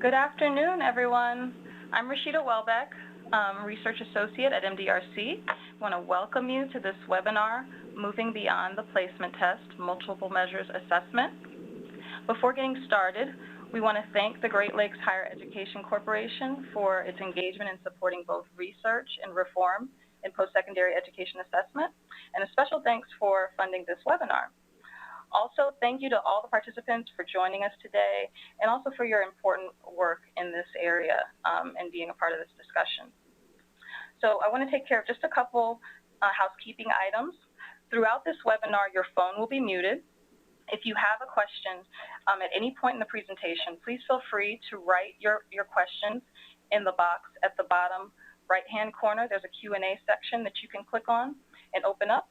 Good afternoon, everyone. I'm Rashida Welbeck, Research Associate at MDRC. I want to welcome you to this webinar, Moving Beyond the Placement Test, Multiple Measures Assessment. Before getting started, we want to thank the Great Lakes Higher Education Corporation for its engagement in supporting both research and reform in post-secondary education assessment, and a special thanks for funding this webinar. Also, thank you to all the participants for joining us today, and also for your important work in this area and being a part of this discussion. So I want to take care of just a couple housekeeping items. Throughout this webinar, your phone will be muted. If you have a question at any point in the presentation, please feel free to write your questions in the box at the bottom right-hand corner. There's a Q&A section that you can click on and open up.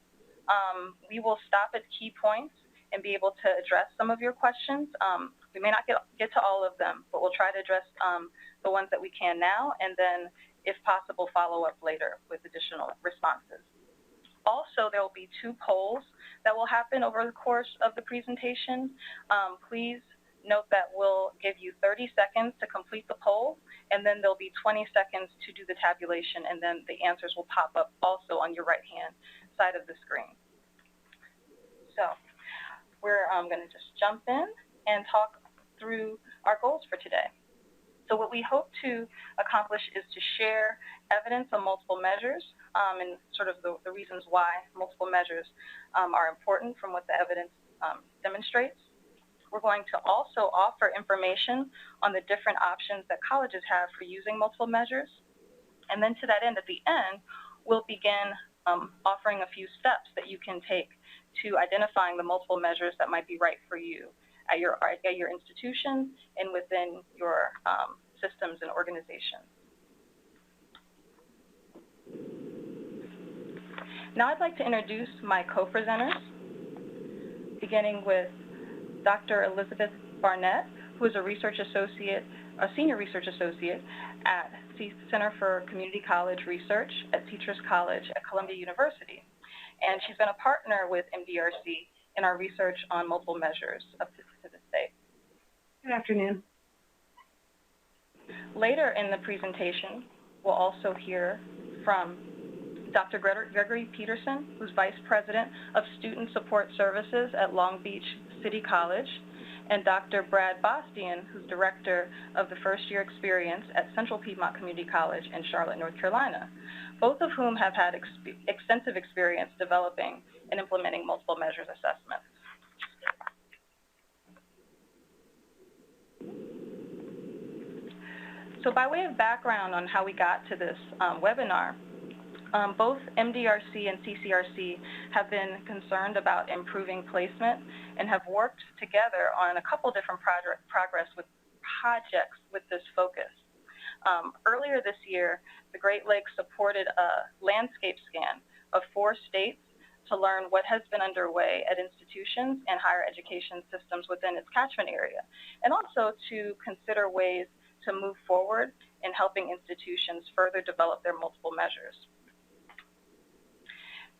We will stop at key points and be able to address some of your questions. We may not get to all of them, but we'll try to address the ones that we can now, and then, if possible, follow up later with additional responses. Also, there will be 2 polls that will happen over the course of the presentation. Please note that we'll give you 30 seconds to complete the poll, and then there'll be 20 seconds to do the tabulation, and then the answers will pop up also on your right-hand side of the screen. So we're going to just jump in and talk through our goals for today. So what we hope to accomplish is to share evidence on multiple measures and sort of the reasons why multiple measures are important from what the evidence demonstrates. We're going to also offer information on the different options that colleges have for using multiple measures. And then to that end, at the end, we'll begin offering a few steps that you can take to identifying the multiple measures that might be right for you at your institution and within your systems and organizations. Now I'd like to introduce my co-presenters, beginning with Dr. Elizabeth Barnett, who is a senior research associate at Center for Community College Research at Teachers College at Columbia University. And she's been a partner with MDRC in our research on multiple measures up to this date. Good afternoon. Later in the presentation, we'll also hear from Dr. Gregory Peterson, who's Vice President of Student Support Services at Long Beach City College, and Dr. Brad Bastian, who's Director of the First Year Experience at Central Piedmont Community College in Charlotte, North Carolina, both of whom have had extensive experience developing and implementing multiple measures assessments. So by way of background on how we got to this webinar, both MDRC and CCRC have been concerned about improving placement and have worked together on a couple different projects with this focus. Earlier this year, the Great Lakes supported a landscape scan of 4 states to learn what has been underway at institutions and higher education systems within its catchment area, and also to consider ways to move forward in helping institutions further develop their multiple measures.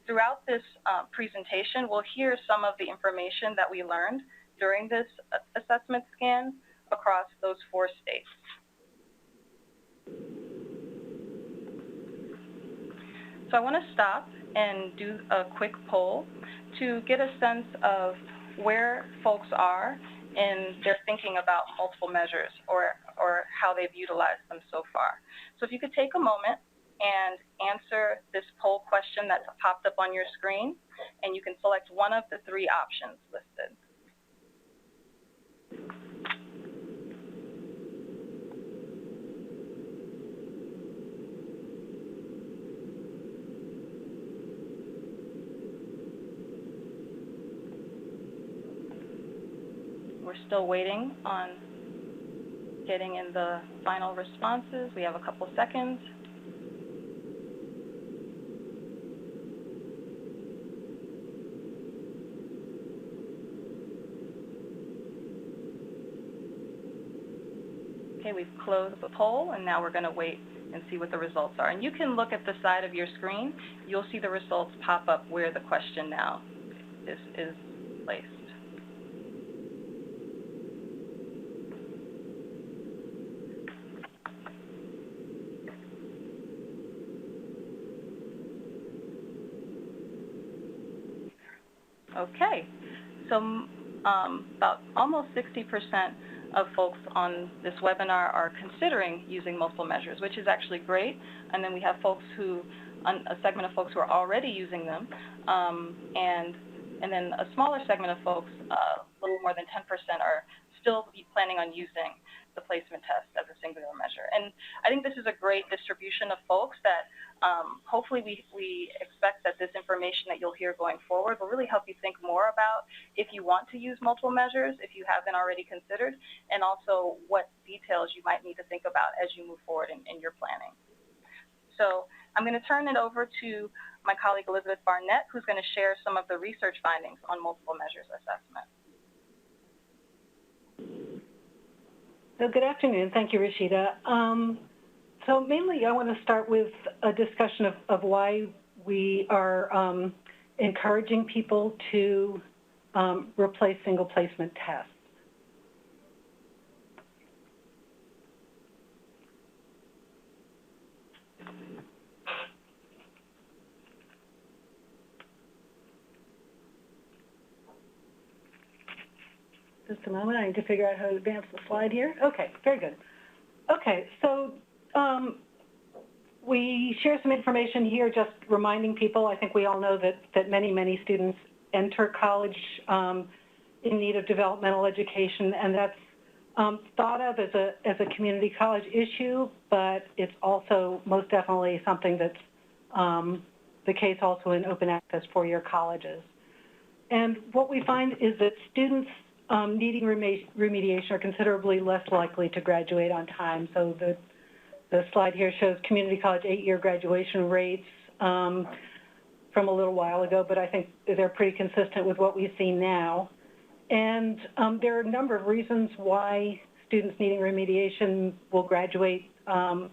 Throughout this presentation, we'll hear some of the information that we learned during this assessment scan across those 4 states. So I want to stop and do a quick poll to get a sense of where folks are in their thinking about multiple measures or how they've utilized them so far. So if you could take a moment and answer this poll question that's popped up on your screen, and you can select one of the 3 options listed. We're still waiting on getting in the final responses. We have a couple seconds. Okay, we've closed the poll, and now we're going to wait and see what the results are. And you can look at the side of your screen. You'll see the results pop up where the question now is placed. Okay, so about almost 60% of folks on this webinar are considering using multiple measures, which is actually great. And then we have folks who, a segment of folks who are already using them, and then a smaller segment of folks, a little more than 10%, are still planning on using the placement test as a singular measure. And I think this is a great distribution of folks that hopefully we expect that this information that you'll hear going forward will really help you think more about if you want to use multiple measures, if you haven't already considered, and also what details you might need to think about as you move forward in your planning. So I'm going to turn it over to my colleague Elizabeth Barnett, who's going to share some of the research findings on multiple measures assessment. So good afternoon. Thank you, Rashida. So mainly I want to start with a discussion of why we are encouraging people to replace single placement tests. Just a moment, I need to figure out how to advance the slide here. Okay, very good. Okay, so we share some information here just reminding people. I think we all know that many students enter college in need of developmental education, and that's thought of as a community college issue, but it's also most definitely something that's the case also in open access four-year colleges. And what we find is that students needing remediation are considerably less likely to graduate on time. So the slide here shows community college 8-year graduation rates from a little while ago, but I think they're pretty consistent with what we see now. And there are a number of reasons why students needing remediation will graduate at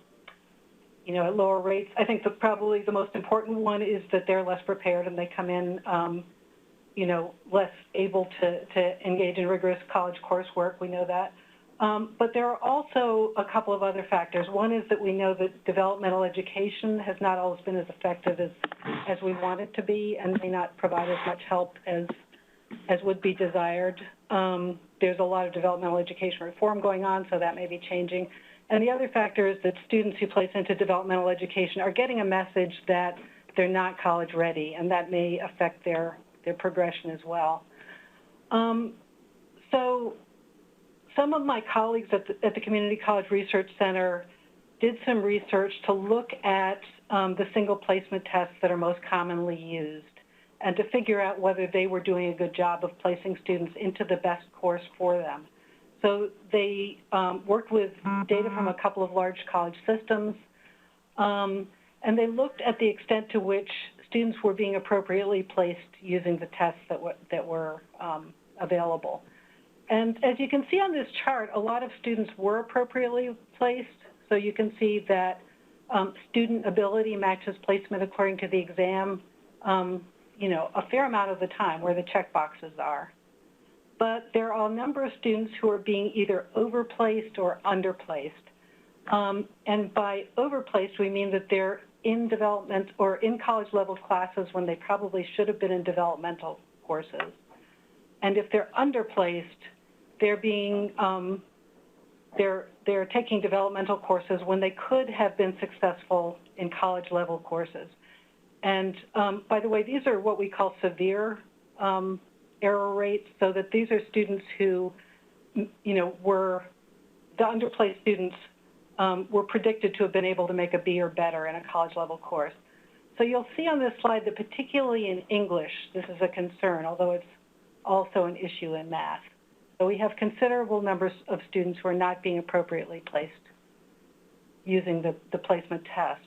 lower rates. I think probably the most important one is that they're less prepared and they come in less able to engage in rigorous college coursework. We know that. But there are also a couple of other factors. One is that we know that developmental education has not always been as effective as we want it to be and may not provide as much help as would be desired. There's a lot of developmental education reform going on, so that may be changing. And the other factor is that students who place into developmental education are getting a message that they're not college ready, and that may affect their progression as well. So some of my colleagues at the Community College Research Center did some research to look at the single placement tests that are most commonly used and to figure out whether they were doing a good job of placing students into the best course for them. So they worked with data from a couple of large college systems, and they looked at the extent to which students were being appropriately placed using the tests that were available. And as you can see on this chart, a lot of students were appropriately placed. So you can see that student ability matches placement according to the exam, a fair amount of the time where the check boxes are. But there are a number of students who are being either overplaced or underplaced. And by overplaced, we mean that they're in development or in college level classes when they probably should have been in developmental courses. And if they're underplaced, they're being, they're taking developmental courses when they could have been successful in college level courses. And by the way, these are what we call severe error rates, so that these are students who, were the underplaced students were predicted to have been able to make a B or better in a college level course. So you'll see on this slide that particularly in English, this is a concern, although it's also an issue in math. So we have considerable numbers of students who are not being appropriately placed using the placement test.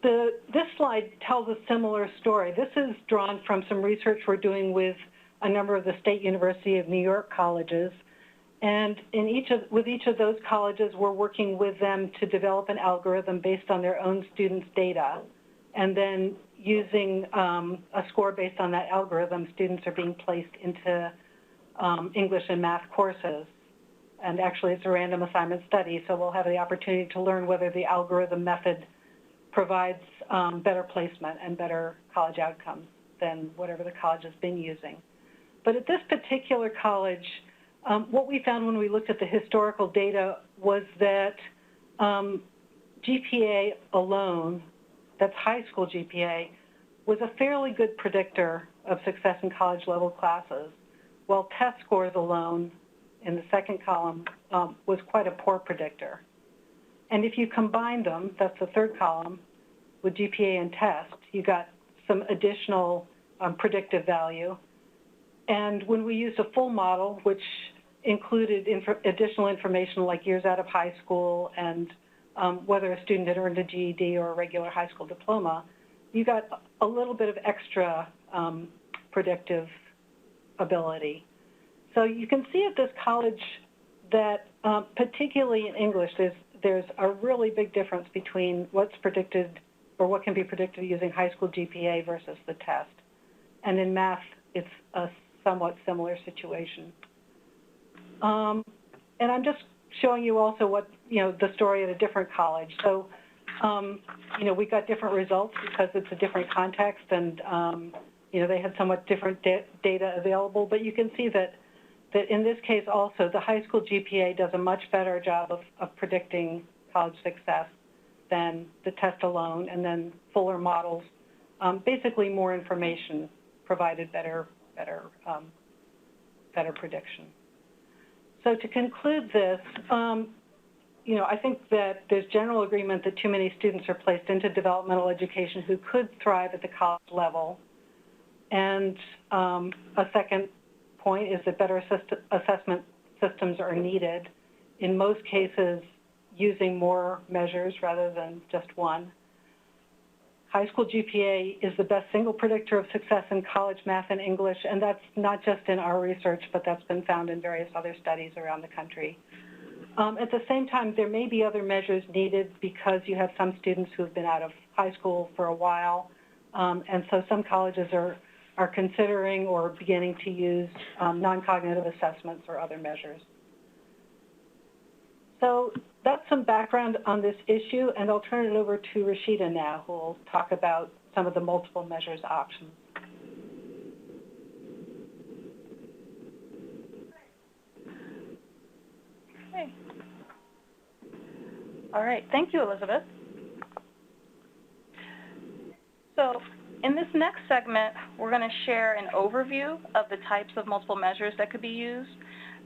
This slide tells a similar story. This is drawn from some research we're doing with a number of the State University of New York colleges. And with each of those colleges, we're working with them to develop an algorithm based on their own students' data. And then using a score based on that algorithm, students are being placed into English and math courses. And actually, it's a random assignment study, so we'll have the opportunity to learn whether the algorithm method provides better placement and better college outcomes than whatever the college has been using. But at this particular college, what we found when we looked at the historical data was that GPA alone, that's high school GPA, was a fairly good predictor of success in college-level classes, while test scores alone, in the second column, was quite a poor predictor. And if you combine them, that's the third column, with GPA and test, you got some additional predictive value. And when we used a full model, which included additional information like years out of high school and whether a student had earned a GED or a regular high school diploma, you got a little bit of extra predictive ability. So you can see at this college that particularly in English, there's a really big difference between what's predicted or what can be predicted using high school GPA versus the test. And in math, it's a somewhat similar situation. And I'm just showing you also what, the story at a different college. So, we got different results because it's a different context and, they had somewhat different data available. But you can see that in this case also, the high school GPA does a much better job of predicting college success than the test alone, and then fuller models, basically more information provided better prediction. So to conclude this, I think that there's general agreement that too many students are placed into developmental education who could thrive at the college level. And a second point is that better assessment systems are needed, in most cases using more measures rather than just one. High school GPA is the best single predictor of success in college math and English, and that's not just in our research, but that's been found in various other studies around the country. At the same time, there may be other measures needed because you have some students who have been out of high school for a while, and so some colleges are considering or beginning to use non-cognitive assessments or other measures. So that's some background on this issue, and I'll turn it over to Rashida now, who will talk about some of the multiple measures options. Okay. All right, thank you, Elizabeth. So in this next segment, we're going to share an overview of the types of multiple measures that could be used,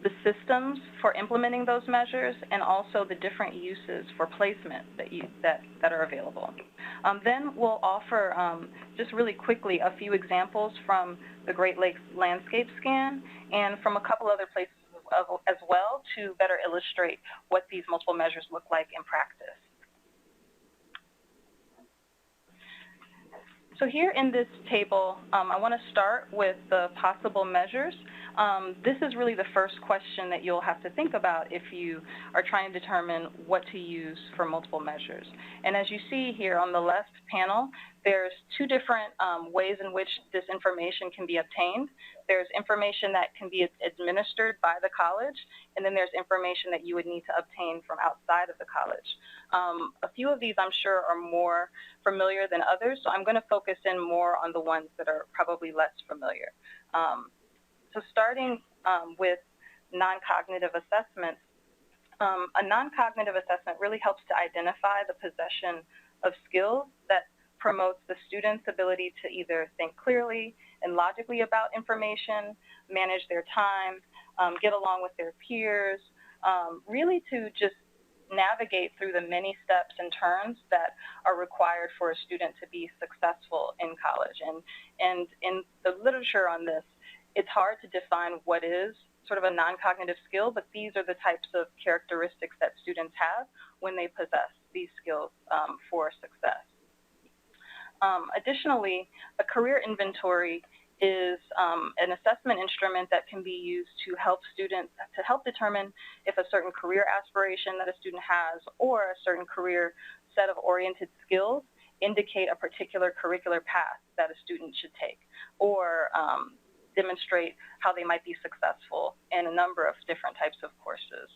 the systems for implementing those measures, and also the different uses for placement that are available. Then we'll offer, just really quickly, a few examples from the Great Lakes Landscape Scan and from a couple other places as well to better illustrate what these multiple measures look like in practice. So here in this table, I want to start with the possible measures. This is really the first question that you'll have to think about if you are trying to determine what to use for multiple measures. And as you see here on the left panel, there's two different ways in which this information can be obtained. There's information that can be administered by the college, and then there's information that you would need to obtain from outside of the college. A few of these I'm sure are more familiar than others, so I'm going to focus in more on the ones that are probably less familiar. So starting with non-cognitive assessments, a non-cognitive assessment really helps to identify the possession of skills that promotes the student's ability to either think clearly and logically about information, manage their time, get along with their peers, really to just navigate through the many steps and turns that are required for a student to be successful in college. And in the literature on this, it's hard to define what is sort of a non-cognitive skill, but these are the types of characteristics that students have when they possess these skills for success. Additionally, a career inventory is an assessment instrument that can be used to help students, to help determine if a certain career aspiration that a student has or a certain career set of oriented skills indicate a particular curricular path that a student should take, or demonstrate how they might be successful in a number of different types of courses.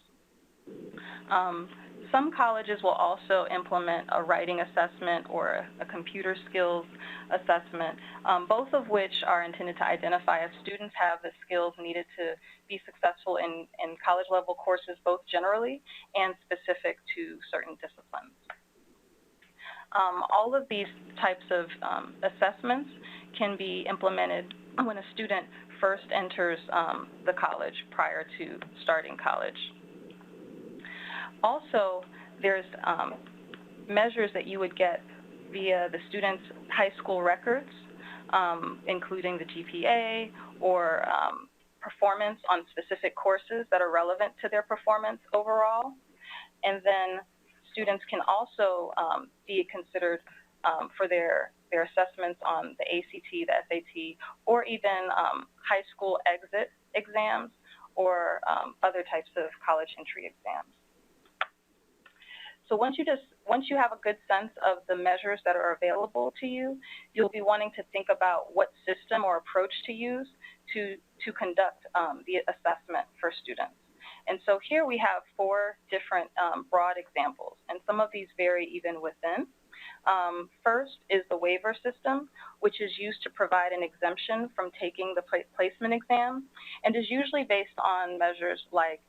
Some colleges will also implement a writing assessment or a computer skills assessment, both of which are intended to identify if students have the skills needed to be successful in college level courses, both generally and specific to certain disciplines. All of these types of assessments can be implemented when a student first enters the college prior to starting college. Also, there's measures that you would get via the student's high school records, including the GPA or performance on specific courses that are relevant to their performance overall. And then students can also be considered for their assessments on the ACT, the SAT, or even high school exit exams or other types of college entry exams. So once you have a good sense of the measures that are available to you, you'll be wanting to think about what system or approach to use to conduct the assessment for students. And so here we have 4 different broad examples, and some of these vary even within. First is the waiver system, which is used to provide an exemption from taking the placement exam, and is usually based on measures like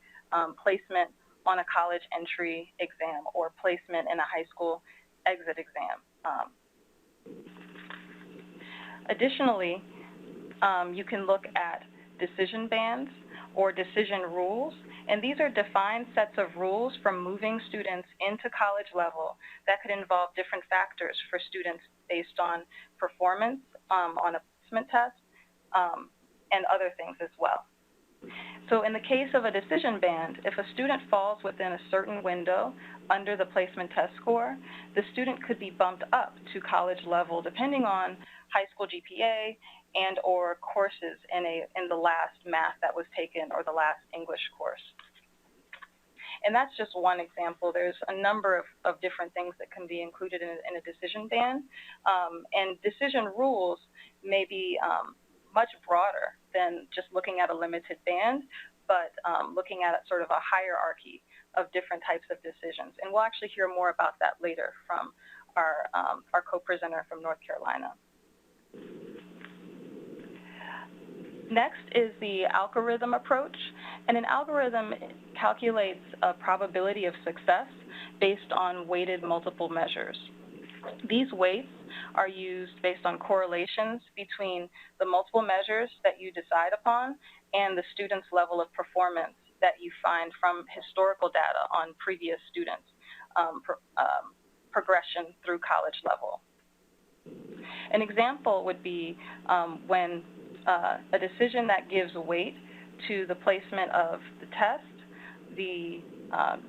placement on a college entry exam or placement in a high school exit exam. Additionally, you can look at decision bands or decision rules, and these are defined sets of rules from moving students into college level that could involve different factors for students based on performance on a placement test and other things as well. So in the case of a decision band, if a student falls within a certain window under the placement test score, the student could be bumped up to college level depending on high school GPA and or courses in the last math that was taken or the last English course. And that's just one example. There's a number of different things that can be included in a decision band. And decision rules may be much broader than just looking at a limited band, but looking at sort of a hierarchy of different types of decisions. And we'll actually hear more about that later from our co-presenter from North Carolina. Next is the algorithm approach, and an algorithm calculates a probability of success based on weighted multiple measures. These weights are used based on correlations between the multiple measures that you decide upon and the student's level of performance that you find from historical data on previous students' progression through college level. An example would be when a decision that gives weight to the placement of the test, the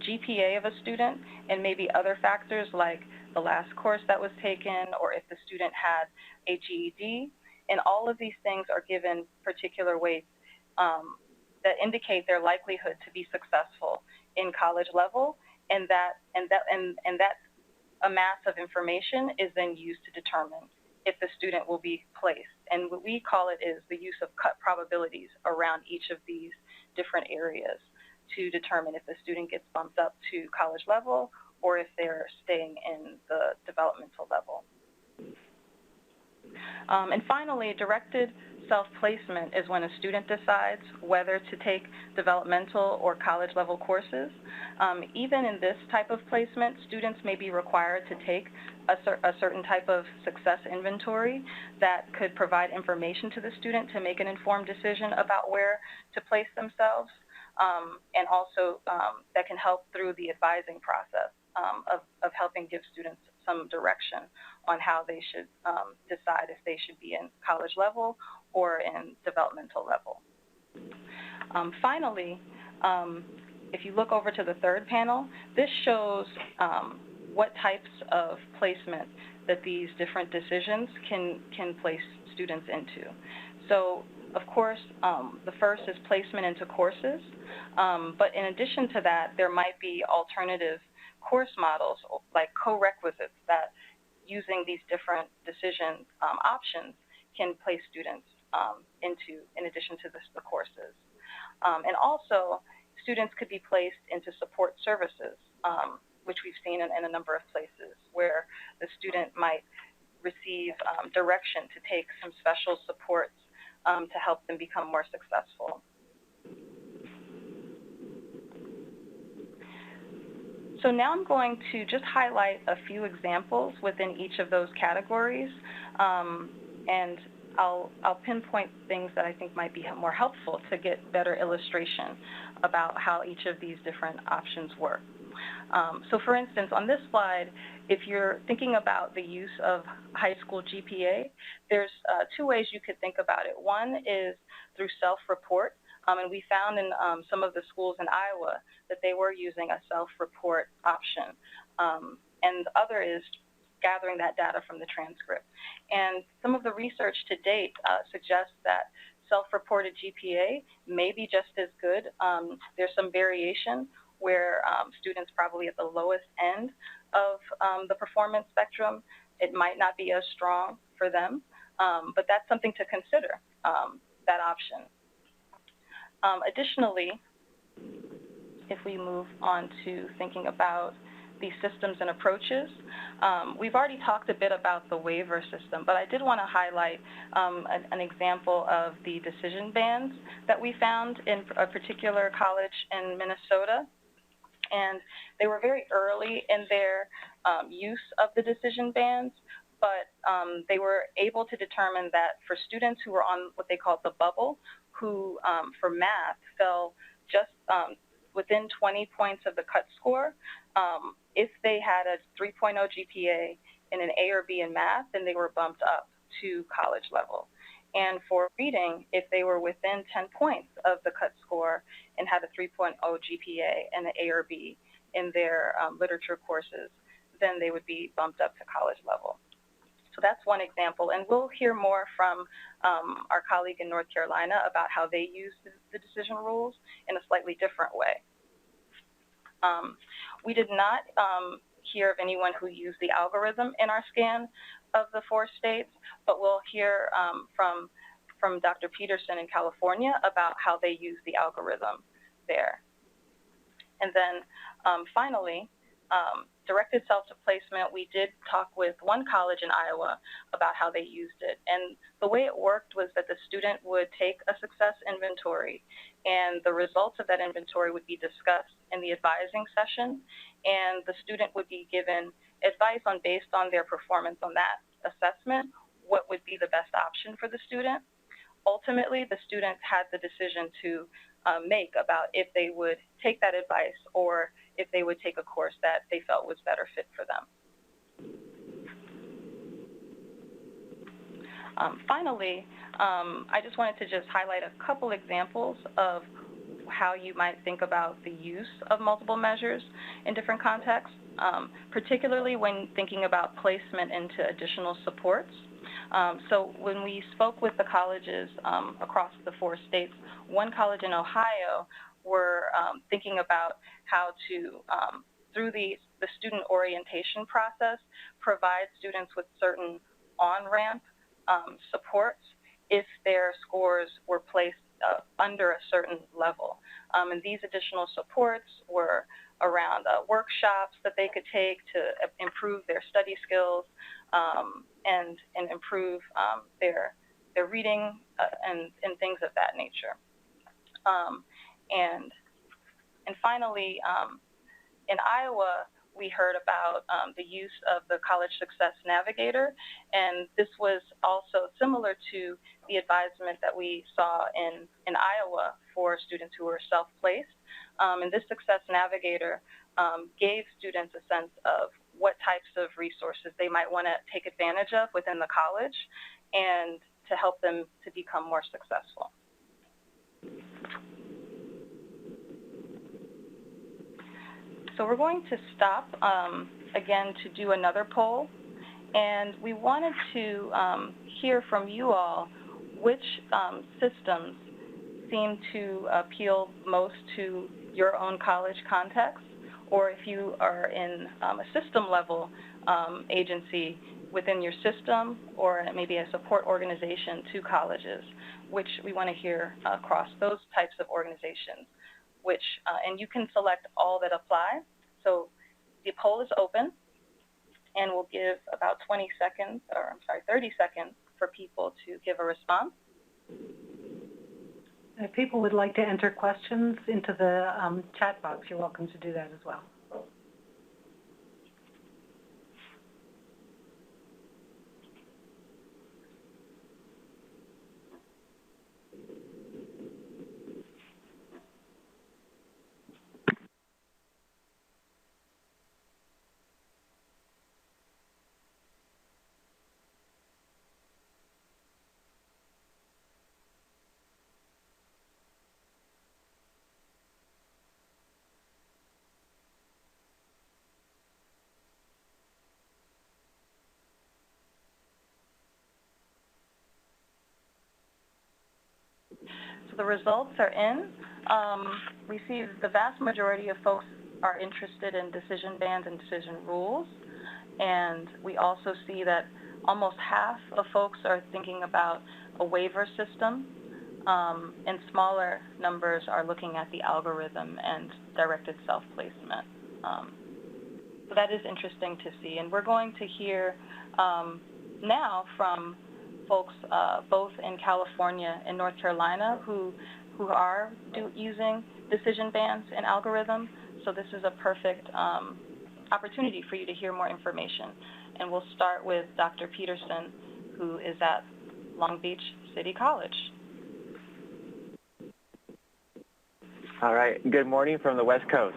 GPA of a student, and maybe other factors like the last course that was taken or if the student had a GED. And all of these things are given particular weights that indicate their likelihood to be successful in college level, and that a mass of information is then used to determine if the student will be placed. And what we call it is the use of cut probabilities around each of these different areas to determine if the student gets bumped up to college level or if they're staying in the developmental level. And finally, directed self-placement is when a student decides whether to take developmental or college level courses. Even in this type of placement, students may be required to take a certain type of success inventory that could provide information to the student to make an informed decision about where to place themselves, and also that can help through the advising process of helping give students some direction on how they should decide if they should be in college level or in developmental level. Finally, if you look over to the third panel, this shows what types of placement that these different decisions can place students into. So, of course, the first is placement into courses, but in addition to that, there might be alternative course models like co-requisites that using these different decision options can place students into, in addition to the courses. And also, students could be placed into support services which we've seen in a number of places, where the student might receive direction to take some special supports to help them become more successful. So now I'm going to just highlight a few examples within each of those categories, and I'll pinpoint things that I think might be more helpful to get better illustration about how each of these different options work. So for instance, on this slide, if you're thinking about the use of high school GPA, there's two ways you could think about it. One is through self-report, and we found in some of the schools in Iowa that they were using a self-report option. And the other is gathering that data from the transcript. And some of the research to date suggests that self-reported GPA may be just as good. There's some variation where students probably at the lowest end of the performance spectrum, it might not be as strong for them, but that's something to consider, that option. Additionally, if we move on to thinking about these systems and approaches, we've already talked a bit about the waiver system, but I did want to highlight an example of the decision bands that we found in a particular college in Minnesota. And they were very early in their use of the decision bands, but they were able to determine that for students who were on what they called the bubble, who for math fell just within 20 points of the cut score, if they had a 3.0 GPA in an A or B in math, then they were bumped up to college level. And for reading, if they were within 10 points of the cut score and had a 3.0 GPA and an A or B in their literature courses, then they would be bumped up to college level. So that's one example. And we'll hear more from our colleague in North Carolina about how they use the decision rules in a slightly different way. We did not hear of anyone who used the algorithm in our scan of the 4 states, but we'll hear from Dr. Peterson in California about how they use the algorithm there. And then finally, directed self-placement, we did talk with one college in Iowa about how they used it. And the way it worked was that the student would take a success inventory, and the results of that inventory would be discussed in the advising session, and the student would be given advice on, based on their performance on that assessment, what would be the best option for the student. Ultimately, the students had the decision to make about if they would take that advice or if they would take a course that they felt was better fit for them. Finally, I just wanted to just highlight a couple examples of how you might think about the use of multiple measures in different contexts, particularly when thinking about placement into additional supports. So when we spoke with the colleges across the 4 states, one college in Ohio were thinking about how to, through the student orientation process, provide students with certain on-ramp supports if their scores were placed under a certain level. And these additional supports were around workshops that they could take to improve their study skills and improve their reading and things of that nature. And finally, in Iowa, we heard about the use of the College Success Navigator, and this was also similar to the advisement that we saw in Iowa for students who were self-placed. And this Success Navigator gave students a sense of what types of resources they might want to take advantage of within the college and to help them to become more successful. So we're going to stop again to do another poll, and we wanted to hear from you all which systems seem to appeal most to your own college context, or if you are in a system level agency within your system, or maybe a support organization to colleges, which we want to hear across those types of organizations, which, and you can select all that apply. So the poll is open, and we'll give about 30 seconds for people to give a response. If people would like to enter questions into the chat box, you're welcome to do that as well. So the results are in. We see the vast majority of folks are interested in decision bands and decision rules. And we also see that almost half of folks are thinking about a waiver system, and smaller numbers are looking at the algorithm and directed self-placement. So that is interesting to see. And we're going to hear now from folks both in California and North Carolina who are using decision bands and algorithm. So this is a perfect opportunity for you to hear more information. And we'll start with Dr. Peterson, who is at Long Beach City College. All right. Good morning from the West Coast.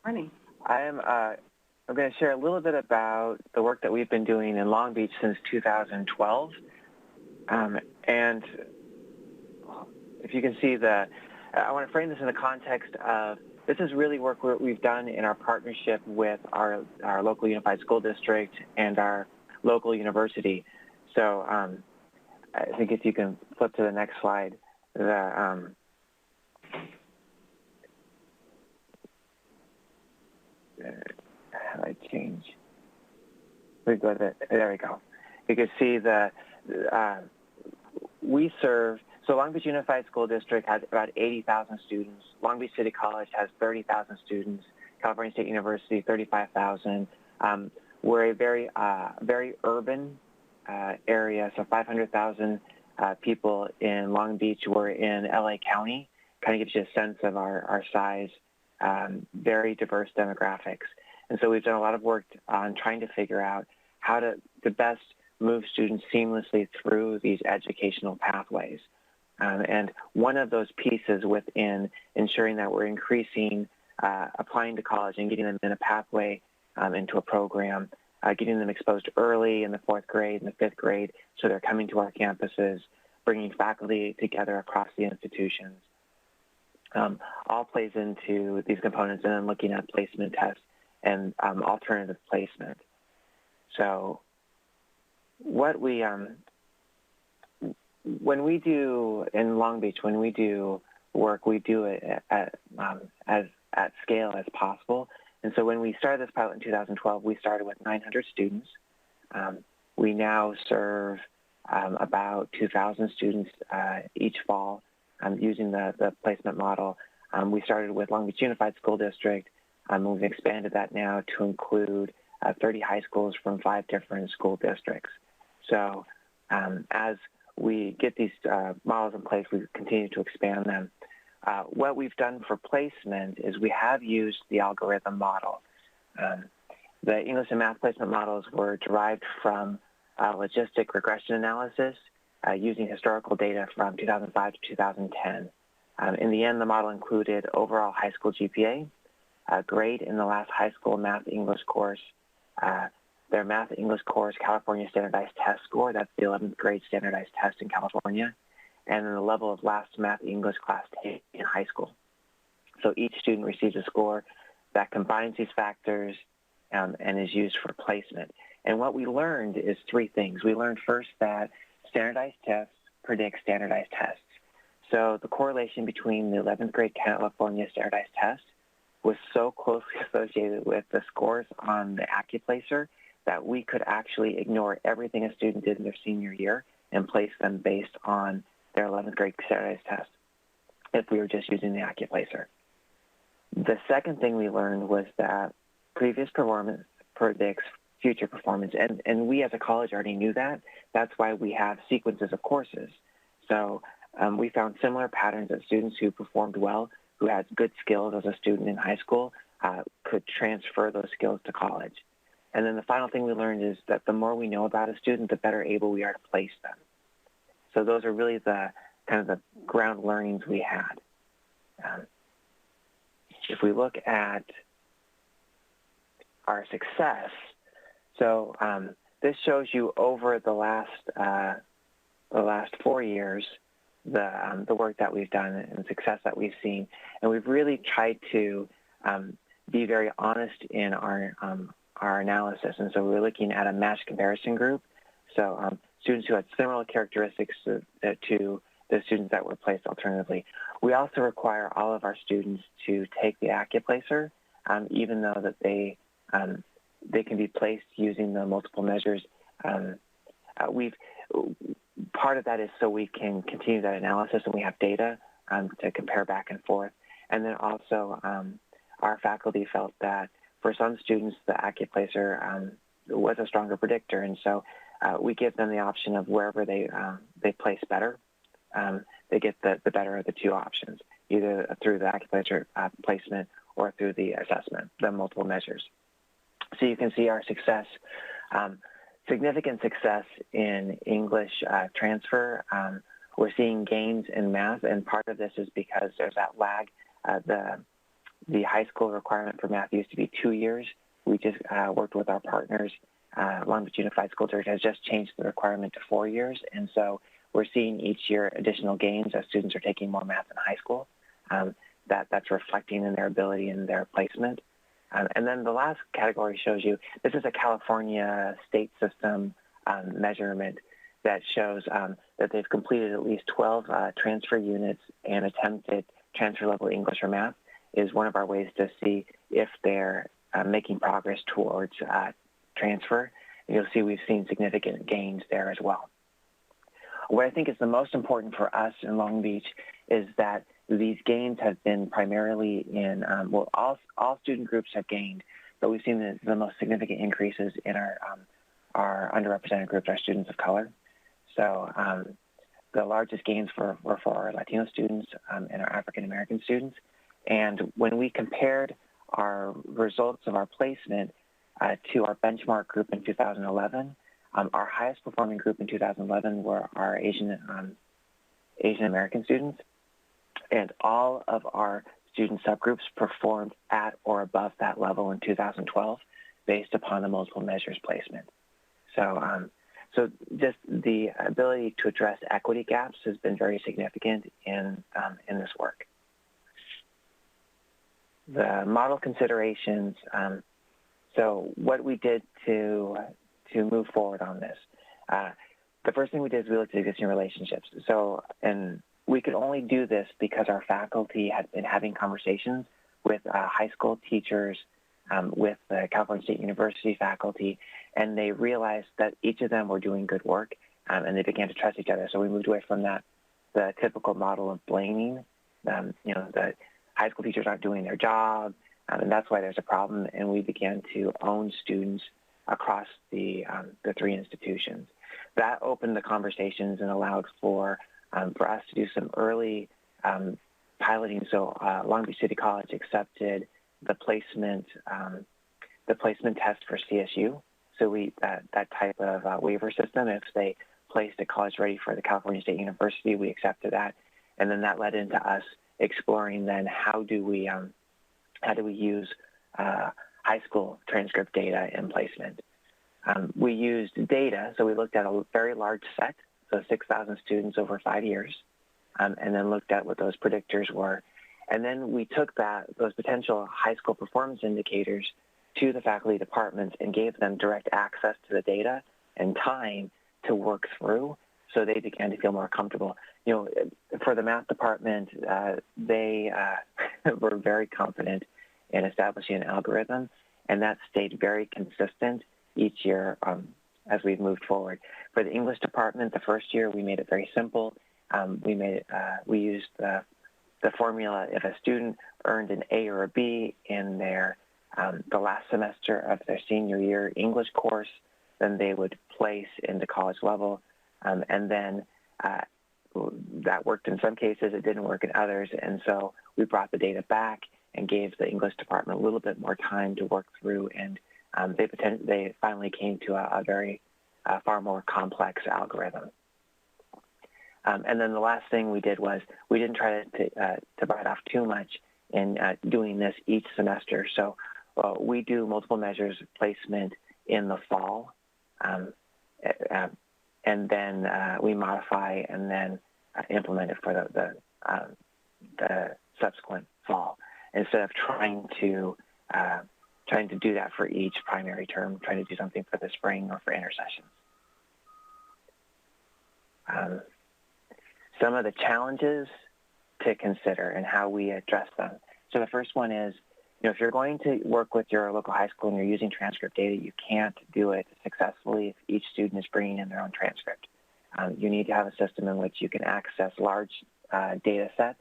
Morning. I'm going to share a little bit about the work that we've been doing in Long Beach since 2012. And if you can see I want to frame this in the context of this is really work we've done in our partnership with our local unified school district and our local university. So I think if you can flip to the next slide, how do I change? We go to there we go. You can see we serve. So Long Beach Unified School District has about 80,000 students. Long Beach City College has 30,000 students. California State University, 35,000. We're a very urban area, so 500,000 people in Long Beach. We're in LA County. Kind of gives you a sense of our size. Very diverse demographics. And so we've done a lot of work on trying to figure out how to best move students seamlessly through these educational pathways. And one of those pieces within ensuring that we're increasing applying to college and getting them in a pathway into a program, getting them exposed early in the 4th grade and the 5th grade so they're coming to our campuses, bringing faculty together across the institutions, all plays into these components, and then looking at placement tests and alternative placement. So what we when we do in Long Beach, when we do work, we do it at scale as possible. And so when we started this pilot in 2012, we started with 900 students. We now serve about 2,000 students each fall using the placement model. We started with Long Beach Unified School District. We've expanded that now to include 30 high schools from 5 different school districts. So as we get these models in place, we continue to expand them. What we've done for placement is we have used the algorithm model. The English and math placement models were derived from logistic regression analysis using historical data from 2005 to 2010. In the end, the model included overall high school GPA, grade in the last high school math English course, their math English course California standardized test score, that's the 11th grade standardized test in California, and then the level of last math English class taken in high school. So each student receives a score that combines these factors and is used for placement. And what we learned is 3 things. We learned first that standardized tests predict standardized tests. So the correlation between the 11th grade California standardized test was so closely associated with the scores on the AccuPlacer that we could actually ignore everything a student did in their senior year and place them based on their 11th grade standardized test if we were just using the AccuPlacer. The second thing we learned was that previous performance predicts future performance, and we as a college already knew that. That's why we have sequences of courses. So we found similar patterns that students who performed well, who had good skills as a student in high school, could transfer those skills to college. And then the final thing we learned is that the more we know about a student, the better able we are to place them. So those are really the kind of the ground learnings we had. If we look at our success, so this shows you over the last 4 years the work that we've done and success that we've seen, and we've really tried to be very honest in our analysis. And so we're looking at a matched comparison group, so students who had similar characteristics to the students that were placed alternatively. We also require all of our students to take the AccuPlacer, even though that they can be placed using the multiple measures. Part of that is so we can continue that analysis and we have data to compare back and forth. And then also our faculty felt that for some students, the AccuPlacer was a stronger predictor. And so we give them the option of wherever they place better. They get the better of the two options, either through the AccuPlacer placement or through the assessment, the multiple measures. So you can see our success, significant success in English transfer. We're seeing gains in math, and part of this is because there's that lag. The high school requirement for math used to be 2 years. We just worked with our partners. Long Beach Unified School District has just changed the requirement to 4 years, and so we're seeing each year additional gains as students are taking more math in high school. That's reflecting in their ability and their placement. And then the last category shows you, this is a California state system measurement that shows that they've completed at least 12 transfer units and attempted transfer level English or math is one of our ways to see if they're making progress towards transfer. And you'll see we've seen significant gains there as well. What I think is the most important for us in Long Beach is that these gains have been primarily in, all student groups have gained, but we've seen the most significant increases in our underrepresented groups, our students of color. So the largest gains were for our Latino students and our African American students. And when we compared our results of our placement to our benchmark group in 2011, our highest performing group in 2011 were our Asian American students, and all of our student subgroups performed at or above that level in 2012 based upon the multiple measures placement. So, so just the ability to address equity gaps has been very significant in this work. The model considerations, so what we did to move forward on this. The first thing we did is we looked at existing relationships. So, and we could only do this because our faculty had been having conversations with high school teachers, with the California State University faculty, and they realized that each of them were doing good work, and they began to trust each other. So we moved away from the typical model of blaming, the high school teachers aren't doing their job, and that's why there's a problem, and we began to own students across the three institutions. That opened the conversations and allowed for us to do some early piloting. So Long Beach City College accepted the placement test for CSU. So that type of waiver system, if they placed a college ready for the California State University, we accepted that, and then that led into us exploring then how do we use high school transcript data in placement. We used data, so we looked at a very large set, so 6,000 students over 5 years, and then looked at what those predictors were. And then we took those potential high school performance indicators to the faculty departments and gave them direct access to the data and time to work through, so they began to feel more comfortable. For the math department, they were very confident in establishing an algorithm, and that stayed very consistent each year as we've moved forward. For the English department, the first year we made it very simple. We used the formula, if a student earned an A or a B in their the last semester of their senior year English course, then they would place into college level, and then that worked in some cases, it didn't work in others, and so we brought the data back and gave the English department a little bit more time to work through, and they finally came to a very far more complex algorithm. And then the last thing we did was we didn't try to bite off too much in doing this each semester. So we do multiple measures placement in the fall, and then we modify and then implement it for the subsequent fall, instead of trying to do that for each primary term, trying to do something for the spring or for intersessions. Some of the challenges to consider and how we address them. So the first one is, if you're going to work with your local high school and you're using transcript data, you can't do it successfully if each student is bringing in their own transcript. You need to have a system in which you can access large data sets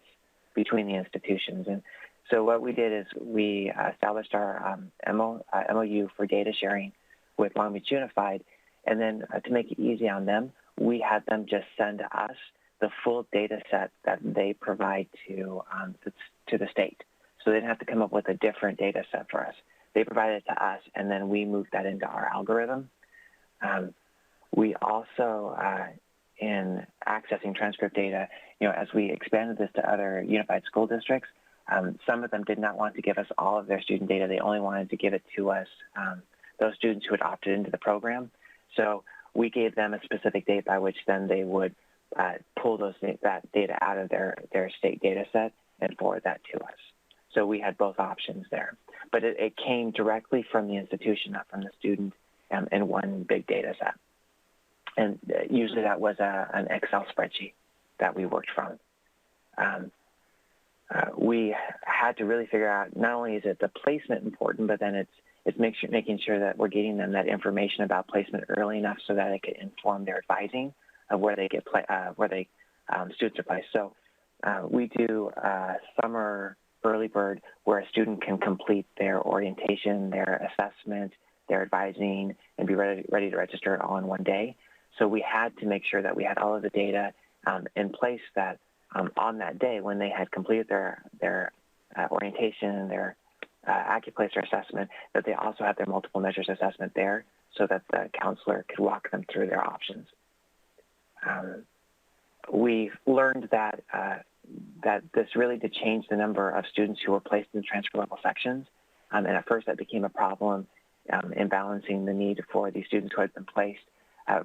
between the institutions. And so what we did is we established our MOU for data sharing with Long Beach Unified, and then to make it easy on them, we had them just send us the full data set that they provide to the state. So they didn't have to come up with a different data set for us. They provided it to us, and then we moved that into our algorithm. We also, in accessing transcript data, as we expanded this to other unified school districts, some of them did not want to give us all of their student data. They only wanted to give it to us, those students who had opted into the program. So we gave them a specific date by which then they would pull that data out of their state data set and forward that to us. So we had both options there. But it came directly from the institution, not from the student, in one big data set. And usually that was an Excel spreadsheet that we worked from. We had to really figure out, not only is it the placement important, but then it's making sure that we're getting them that information about placement early enough so that it could inform their advising of where they students are placed. So we do summer early bird, where a student can complete their orientation, their assessment, their advising, and be ready to register all in one day. So we had to make sure that we had all of the data in place that on that day, when they had completed their orientation, their AccuPlacer assessment, that they also had their multiple measures assessment there, so that the counselor could walk them through their options. We learned that this really did change the number of students who were placed in the transfer level sections, and at first that became a problem in balancing the need for the students who had been placed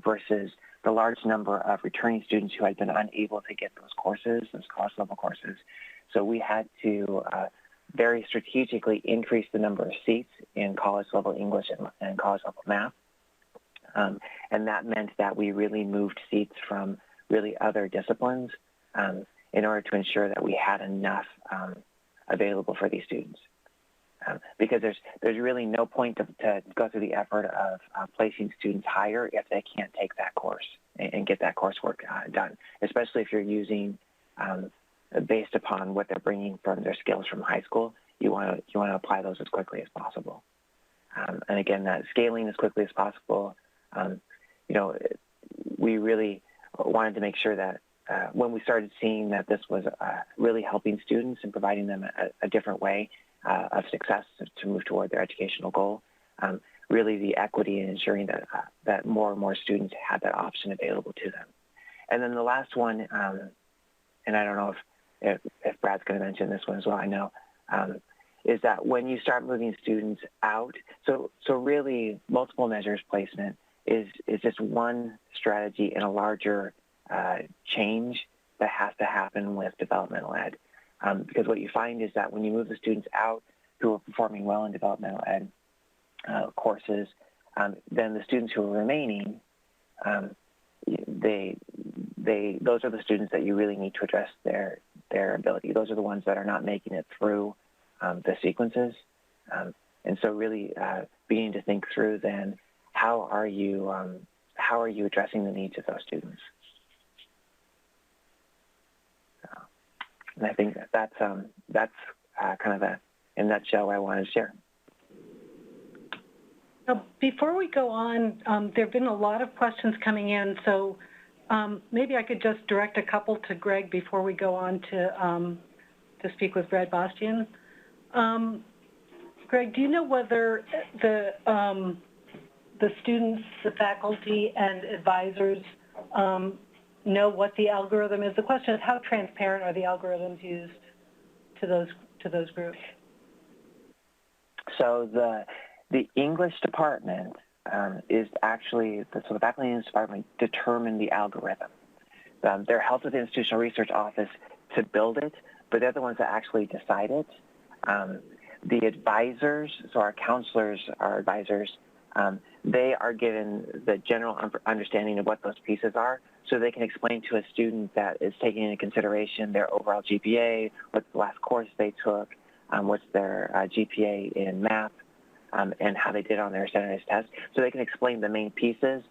versus the large number of returning students who had been unable to get those courses, those college level courses. So we had to very strategically increase the number of seats in college level English and college level math. And that meant that we really moved seats from really other disciplines in order to ensure that we had enough available for these students. Because there's really no point to go through the effort of placing students higher if they can't take that course and get that coursework done, especially if you're using, based upon what they're bringing from their skills from high school, you want to apply those as quickly as possible. And again, that scaling as quickly as possible, we really wanted to make sure that when we started seeing that this was really helping students and providing them a different way of success to move toward their educational goal, really the equity in ensuring that more and more students had that option available to them. And then the last one, and I don't know if Brad's going to mention this one as well, I know, is that when you start moving students out, so really multiple measures placement is just one strategy in a larger change that has to happen with developmental ed. Because what you find is that when you move the students out who are performing well in developmental ed courses, then the students who are remaining, those are the students that you really need to address their ability. Those are the ones that are not making it through the sequences. And so really beginning to think through then, how are you addressing the needs of those students? And I think that's kind of in a nutshell what I wanted to share. Now, before we go on, there have been a lot of questions coming in, so maybe I could just direct a couple to Greg before we go on to speak with Brad Bastian. Greg, do you know whether the students, the faculty, and advisors know what the algorithm is? The question is, how transparent are the algorithms used to those groups? So the English department is actually, so the faculty and English department determine the algorithm. They're helped with the institutional research office to build it, but they're the ones that actually decide it. The advisors, so our counselors, our advisors, they are given the general understanding of what those pieces are, so they can explain to a student that is taking into consideration their overall GPA, what's the last course they took, what's their GPA in math, and how they did on their standardized test. So they can explain the main pieces,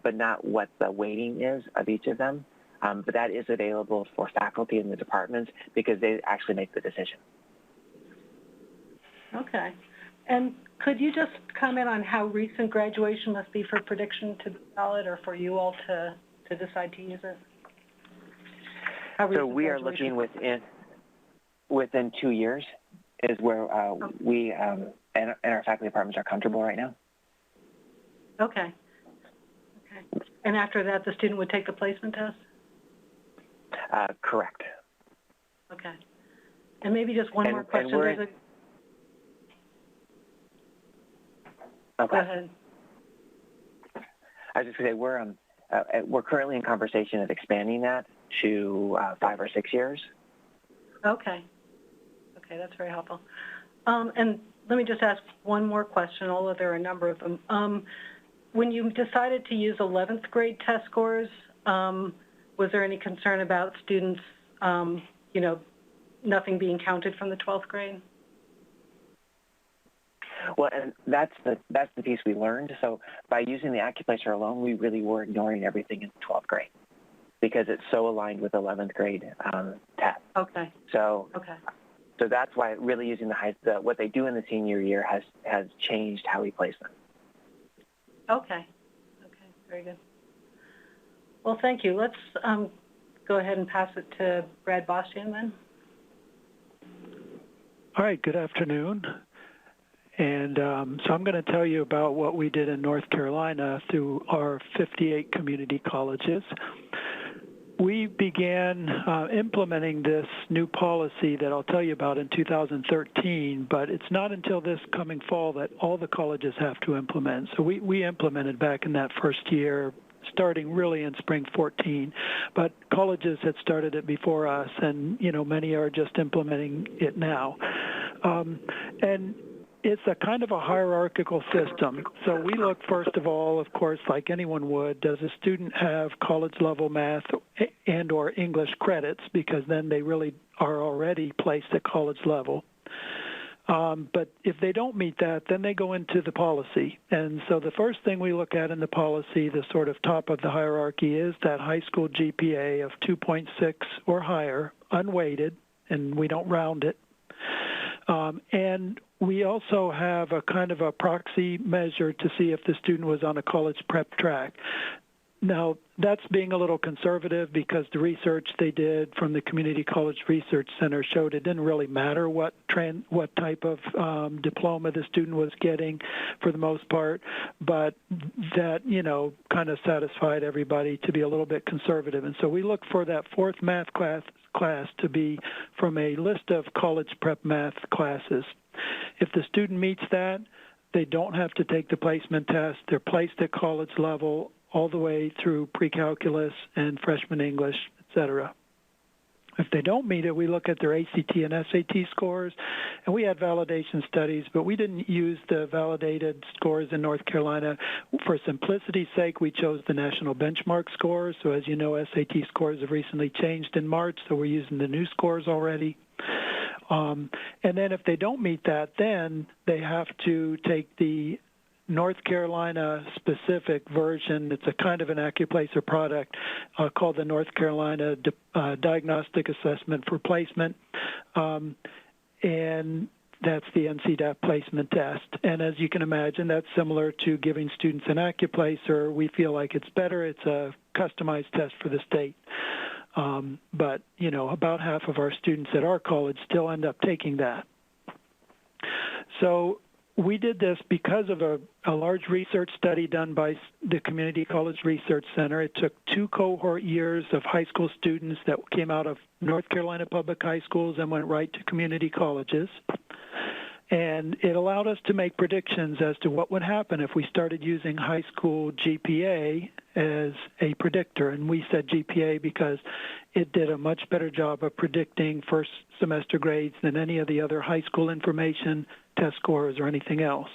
but not what the weighting is of each of them. But that is available for faculty in the departments because they actually make the decision. Okay. And could you just comment on how recent graduation must be for prediction to be valid, or for you all to decide to use it? So we are looking within 2 years is where we and our faculty departments are comfortable right now. Okay. Okay. And after that, the student would take the placement test? Correct. Okay. And maybe just one more question. Okay. Go ahead. I was just going to say we're currently in conversation of expanding that to 5 or 6 years. Okay. Okay, that's very helpful. And let me just ask one more question, although there are a number of them. When you decided to use 11th grade test scores, was there any concern about students, nothing being counted from the 12th grade? Well, and that's the piece we learned. So by using the AccuPlacer alone, we really were ignoring everything in 12th grade because it's so aligned with 11th grade test. Okay. So okay. So that's why really using what they do in the senior year has changed how we place them. Okay. Okay. Very good. Well, thank you. Let's go ahead and pass it to Brad Bastian then. All right. Good afternoon. And so I'm going to tell you about what we did in North Carolina through our 58 community colleges. We began implementing this new policy that I'll tell you about in 2013, but it's not until this coming fall that all the colleges have to implement. So we implemented back in that first year, starting really in spring 14, but colleges had started it before us, and many are just implementing it now. And it's a kind of a hierarchical system. So we look, first of all, of course, like anyone would, does a student have college-level math and or English credits, because then they really are already placed at college level. But if they don't meet that, then they go into the policy. And so the first thing we look at in the policy, the sort of top of the hierarchy, is that high school GPA of 2.6 or higher, unweighted, and we don't round it. And we also have a kind of a proxy measure to see if the student was on a college prep track. Now, that's being a little conservative because the research they did from the Community College Research Center showed it didn't really matter what type of diploma the student was getting for the most part, but that, kind of satisfied everybody to be a little bit conservative. And so we look for that fourth math class to be from a list of college prep math classes. If the student meets that, they don't have to take the placement test. They're placed at college level all the way through pre-calculus and freshman English, et cetera. If they don't meet it, we look at their ACT and SAT scores, and we had validation studies, but we didn't use the validated scores in North Carolina. For simplicity's sake, we chose the national benchmark scores. So as you know, SAT scores have recently changed in March, so we're using the new scores already. And then if they don't meet that, then they have to take the North Carolina specific version. It's a kind of an AccuPlacer product called the North Carolina Diagnostic Assessment for Placement. And that's the NCDAP placement test. And as you can imagine, that's similar to giving students an AccuPlacer. We feel like it's better. It's a customized test for the state. But, you know, about half of our students at our college still end up taking that. So we did this because of a large research study done by the Community College Research Center. It took 2 cohort years of high school students that came out of North Carolina public high schools and went right to community colleges. And it allowed us to make predictions as to what would happen if we started using high school GPA as a predictor. And we said GPA because it did a much better job of predicting first semester grades than any of the other high school information, test scores, or anything else.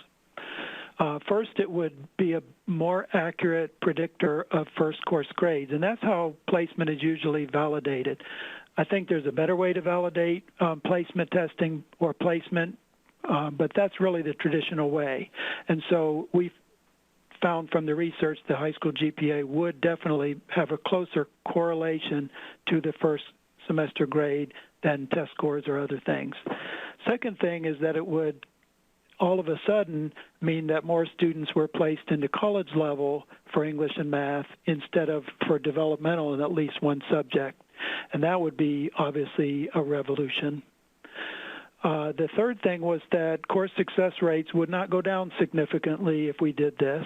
First, it would be a more accurate predictor of first course grades, and that's how placement is usually validated. I think there's a better way to validate placement testing or placement, but that's really the traditional way. And so we found from the research the high school GPA would definitely have a closer correlation to the first semester grade than test scores or other things. Second thing is that it would all of a sudden mean that more students were placed into college level for English and math instead of for developmental in at least one subject. And that would be obviously a revolution. The third thing was that course success rates would not go down significantly if we did this,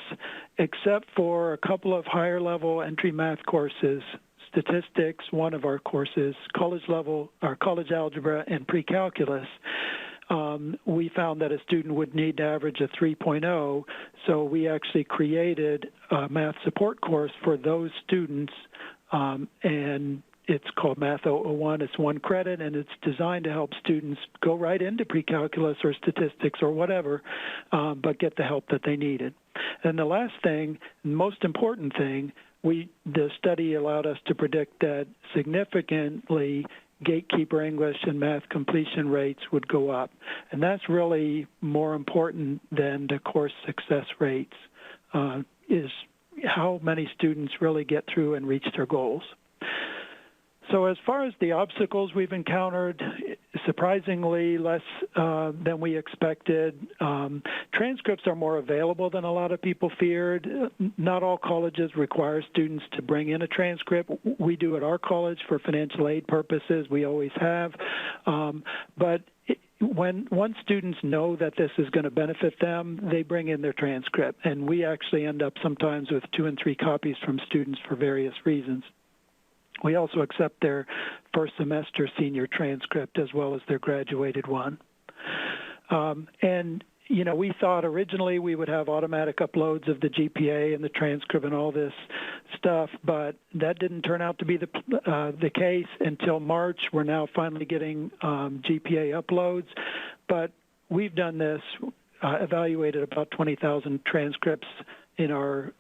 except for a couple of higher level entry math courses, statistics, one of our courses, college level, or college algebra, and pre-calculus. We found that a student would need to average a 3.0, so we actually created a math support course for those students, and it's called Math 001. It's 1 credit, and it's designed to help students go right into pre-calculus or statistics or whatever, but get the help that they needed. And the last thing, most important thing, the study allowed us to predict that significantly gatekeeper English and math completion rates would go up. And that's really more important than the course success rates, is how many students really get through and reach their goals. So as far as the obstacles we've encountered, surprisingly less than we expected. Transcripts are more available than a lot of people feared. Not all colleges require students to bring in a transcript. We do at our college for financial aid purposes. We always have. But once students know that this is going to benefit them, they bring in their transcript. And we actually end up sometimes with 2 and 3 copies from students for various reasons. We also accept their first semester senior transcript as well as their graduated one. And, you know, we thought originally we would have automatic uploads of the GPA and the transcript and all this stuff, but that didn't turn out to be the case until March. We're now finally getting GPA uploads, but we've done this, evaluated about 20,000 transcripts in our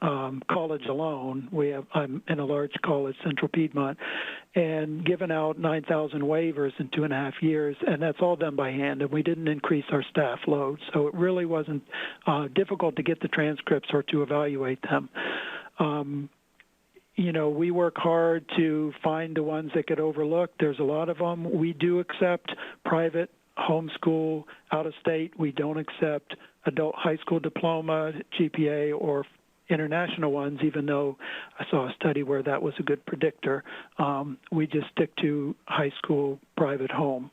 college alone. I'm in a large college, Central Piedmont, and given out 9,000 waivers in 2.5 years, and that's all done by hand, and we didn't increase our staff load. So it really wasn't difficult to get the transcripts or to evaluate them. You know, we work hard to find the ones that get overlooked. There's a lot of them. We do accept private, homeschool, out-of-state. We don't accept adult high school diploma, GPA, or international ones, even though I saw a study where that was a good predictor. We just stick to high school, private home.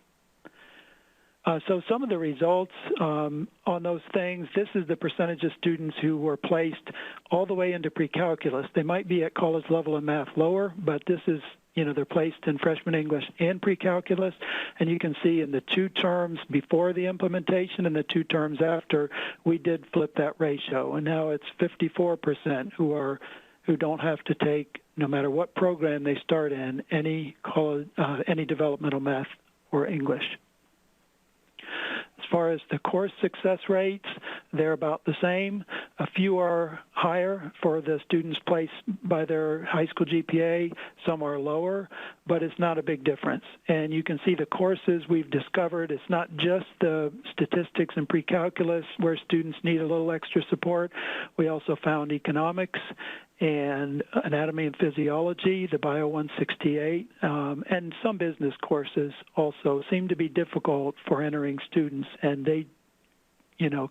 So some of the results on those things, this is the percentage of students who were placed all the way into pre-calculus. They might be at college level in math lower, but this is, you know, they're placed in freshman English and pre-calculus. And you can see in the 2 terms before the implementation and the 2 terms after, we did flip that ratio. And now it's 54% who don't have to take, no matter what program they start in, any developmental math or English. As far as the course success rates, they're about the same. A few are higher for the students placed by their high school GPA. Some are lower, but it's not a big difference. And you can see the courses we've discovered. It's not just the statistics and pre-calculus where students need a little extra support. We also found economics and anatomy and physiology, the Bio 168, and some business courses also seem to be difficult for entering students, and they,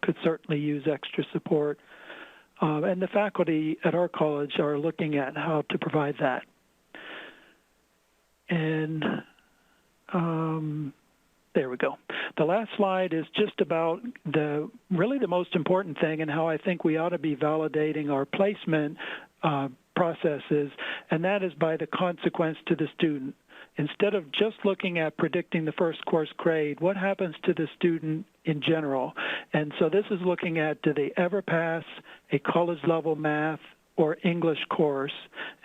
could certainly use extra support. And the faculty at our college are looking at how to provide that. And there we go. The last slide is just about really the most important thing and how I think we ought to be validating our placement processes, and that is by the consequence to the student. Instead of just looking at predicting the first course grade, what happens to the student in general? And so this is looking at, do they ever pass a college-level math or English course?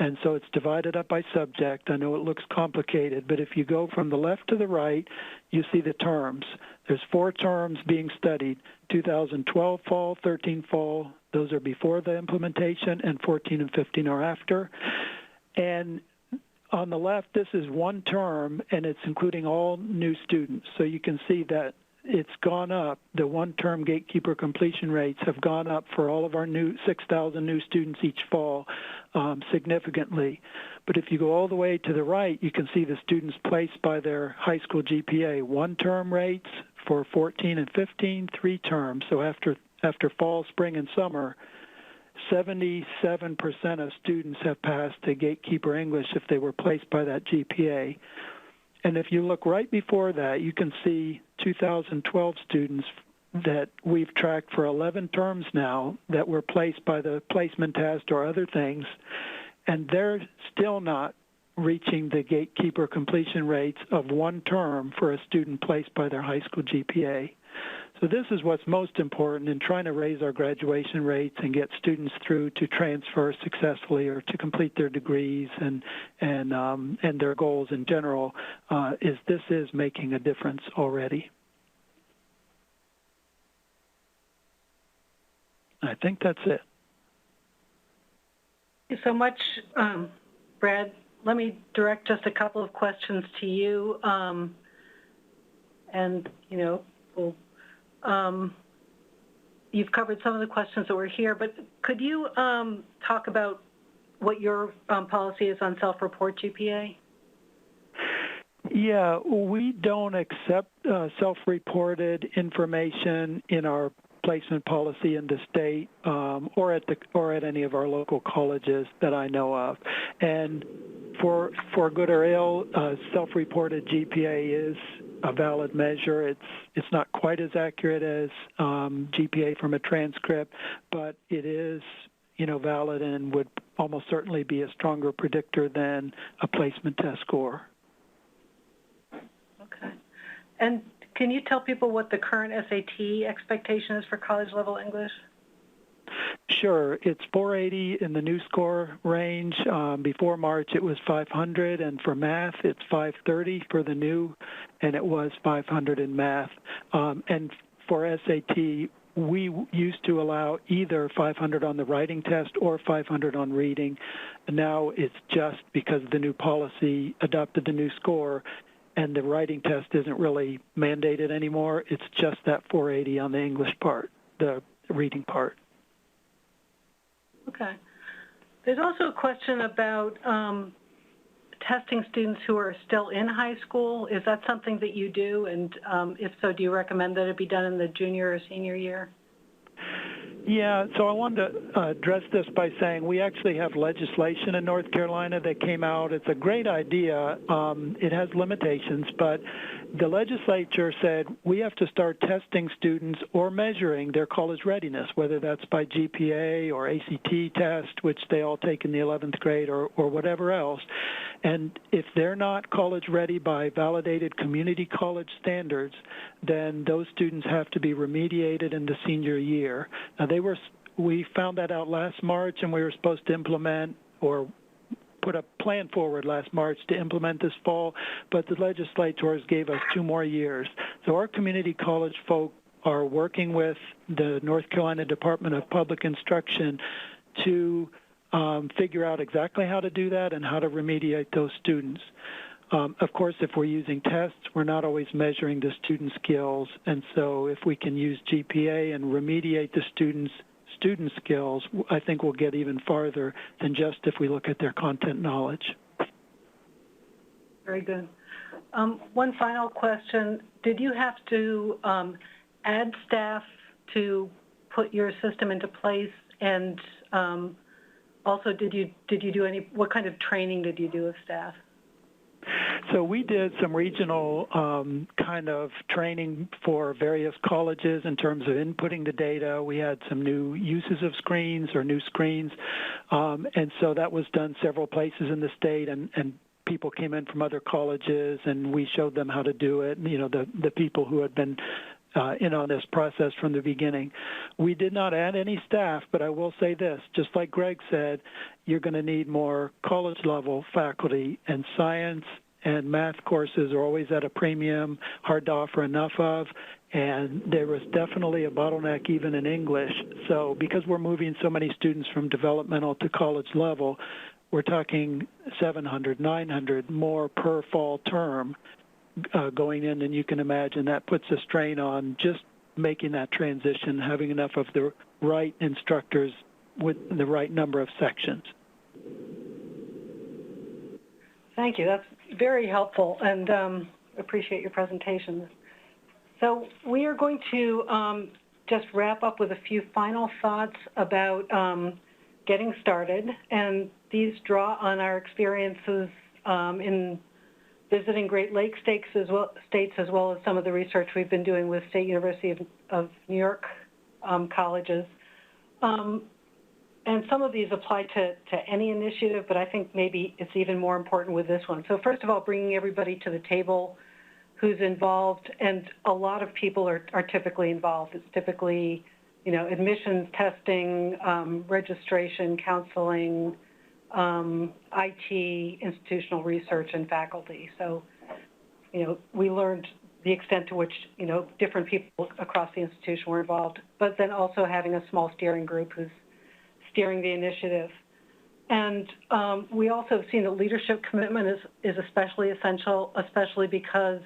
And so it's divided up by subject. I know it looks complicated, but if you go from the left to the right, you see the terms. There's 4 terms being studied: 2012 fall, 13 fall. Those are before the implementation, and 14 and 15 are after. And on the left, this is 1 term, and it's including all new students. So you can see that it's gone up. The 1-term gatekeeper completion rates have gone up for all of our new 6,000 new students each fall significantly. But if you go all the way to the right, you can see the students placed by their high school GPA. 1-term rates for 14 and 15, 3 terms. So after fall, spring, and summer, 77% of students have passed the gatekeeper English if they were placed by that GPA. And if you look right before that, you can see 2012 students that we've tracked for 11 terms now that were placed by the placement test or other things, and they're still not reaching the gatekeeper completion rates of 1 term for a student placed by their high school GPA. So this is what's most important in trying to raise our graduation rates and get students through to transfer successfully or to complete their degrees and their goals in general. This is making a difference already. I think that's it. Thank you so much, Brad. Let me direct just a couple of questions to you, you've covered some of the questions that were here, but could you talk about what your policy is on self-report GPA? Yeah, we don't accept self-reported information in our placement policy in the state or at any of our local colleges that I know of. And for good or ill, self-reported GPA is a valid measure. It's not quite as accurate as GPA from a transcript, but it is valid and would almost certainly be a stronger predictor than a placement test score. Okay. And can you tell people what the current SAT expectation is for college-level English? Sure. It's 480 in the new score range. Before March, it was 500, and for math, it's 530 for the new, and it was 500 in math. And for SAT, we used to allow either 500 on the writing test or 500 on reading. And now it's just because the new policy adopted the new score, and the writing test isn't really mandated anymore. It's just that 480 on the English part, the reading part. Okay. There's also a question about testing students who are still in high school. Is that something that you do? And if so, do you recommend that it be done in the junior or senior year? Yeah, so I wanted to address this by saying we actually have legislation in North Carolina that came out. It's a great idea. It has limitations, but the legislature said we have to start testing students or measuring their college readiness, whether that's by GPA or ACT test, which they all take in the 11th grade, or whatever else. And if they're not college ready by validated community college standards, then those students have to be remediated in the senior year. Now, we found that out last March, and we were supposed to implement or put a plan forward last March to implement this fall, but the legislators gave us 2 more years. So our community college folk are working with the North Carolina Department of Public Instruction to figure out exactly how to do that and how to remediate those students. Of course, if we're using tests, we're not always measuring the student skills, and so if we can use GPA and remediate the student skills, I think we'll get even farther than just if we look at their content knowledge. Very good. One final question. Did you have to add staff to put your system into place? And also, did you do what kind of training did you do of staff? So we did some regional kind of training for various colleges in terms of inputting the data. We had some new uses of screens or new screens, and so that was done several places in the state, and people came in from other colleges, and we showed them how to do it, you know, the people who had been in on this process from the beginning. We did not add any staff, but I will say this, just like Greg said, you're going to need more college-level faculty, and science and math courses are always at a premium, hard to offer enough of, and there was definitely a bottleneck even in English. So because we're moving so many students from developmental to college level, we're talking 700, 900 more per fall term going in, and you can imagine that puts a strain on just making that transition, having enough of the right instructors with the right number of sections. Thank you. That's very helpful, and appreciate your presentation. So we are going to just wrap up with a few final thoughts about getting started, and these draw on our experiences in visiting Great Lakes states as well as some of the research we've been doing with State University of New York colleges. And some of these apply to any initiative, but I think maybe it's even more important with this one. So first of all, bringing everybody to the table who's involved, and a lot of people are typically involved. It's typically, you know, admissions, testing, registration, counseling, IT, institutional research, and faculty. So, you know, we learned the extent to which, you know, different people across the institution were involved, but then also having a small steering group who's steering the initiative. And we also have seen that leadership commitment is especially essential, especially because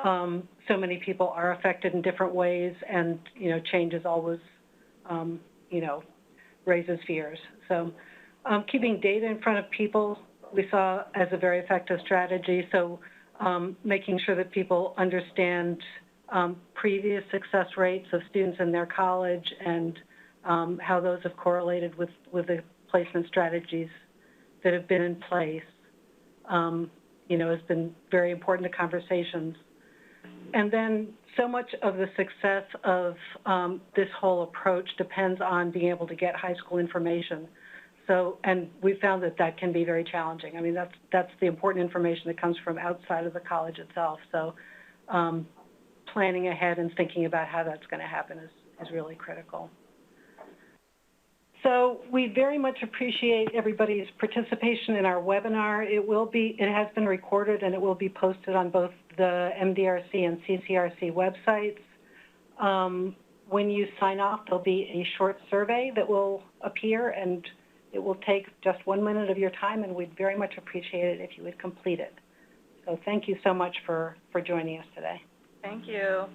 so many people are affected in different ways, and, you know, change is always, you know, raises fears. So keeping data in front of people we saw as a very effective strategy. So making sure that people understand previous success rates of students in their college and how those have correlated with the placement strategies that have been in place, you know, has been very important to conversations. And then so much of the success of this whole approach depends on being able to get high school information. So, and we found that that can be very challenging. I mean, that's the important information that comes from outside of the college itself. So planning ahead and thinking about how that's going to happen is really critical. So we very much appreciate everybody's participation in our webinar. It has been recorded, and it will be posted on both the MDRC and CCRC websites. When you sign off, there'll be a short survey that will appear, and it will take just 1 minute of your time, and we'd very much appreciate it if you would complete it. So thank you so much for joining us today. Thank you.